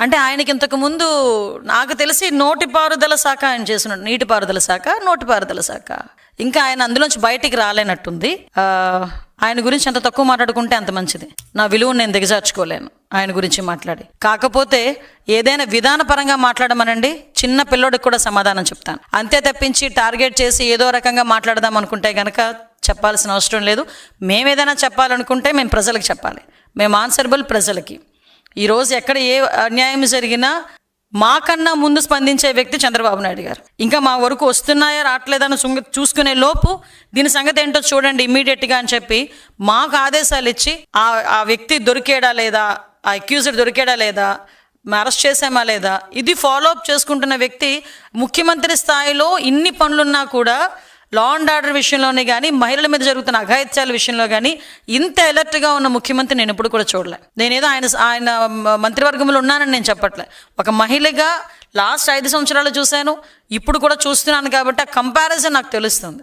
అంటే ఆయనకి ఇంతకు ముందు నాకు తెలిసి నోటిపారుదల శాఖ ఆయన చేస్తున్నాడు, నీటిపారుదల శాఖ, నోటిపారుదల శాఖ. ఇంకా ఆయన అందులోంచి బయటికి రాలేనట్టుంది. ఆయన గురించి ఎంత తక్కువ మాట్లాడుకుంటే అంత మంచిది. నా విలువను నేను దిగజార్చుకోలేను ఆయన గురించి మాట్లాడి. కాకపోతే ఏదైనా విధానపరంగా మాట్లాడమనండి, చిన్న పిల్లోడికి కూడా సమాధానం చెప్తాను. అంతే తప్పించి టార్గెట్ చేసి ఏదో రకంగా మాట్లాడదాం అనుకుంటే కనుక చెప్పాల్సిన అవసరం లేదు. మేము ఏదైనా చెప్పాలనుకుంటే మేము ప్రజలకు చెప్పాలి. మేము ఆన్సరబుల్ ప్రజలకి. ఈరోజు ఎక్కడ ఏ అన్యాయం జరిగినా మాకన్నా ముందు స్పందించే వ్యక్తి చంద్రబాబు నాయుడు గారు. ఇంకా మా వరకు వస్తున్నాయా రావట్లేదని చూసుకునే లోపు దీని సంగతి ఏంటో చూడండి ఇమ్మీడియట్గా అని చెప్పి మాకు ఆదేశాలు ఇచ్చి ఆ వ్యక్తి దొరికేడా లేదా, ఆ అక్యూజ్డ్ దొరికేడా లేదా, అరెస్ట్ చేసామా లేదా, ఇది ఫాలో అప్ చేసుకుంటున్న వ్యక్తి ముఖ్యమంత్రి స్థాయిలో ఇన్ని పనులున్నా కూడా లా అండ్ ఆర్డర్ విషయంలోనే కానీ, మహిళల మీద జరుగుతున్న అఘాయిత్యాల విషయంలో కానీ ఇంత అలర్ట్గా ఉన్న ముఖ్యమంత్రి నేను ఎప్పుడు కూడా చూడలే. నేనేదో ఆయన మంత్రివర్గంలో ఉన్నానని నేను చెప్పట్లే. ఒక మహిళగా లాస్ట్ 5 సంవత్సరాలు చూశాను, ఇప్పుడు కూడా చూస్తున్నాను కాబట్టి ఆ కంపారిజన్ నాకు తెలుస్తుంది.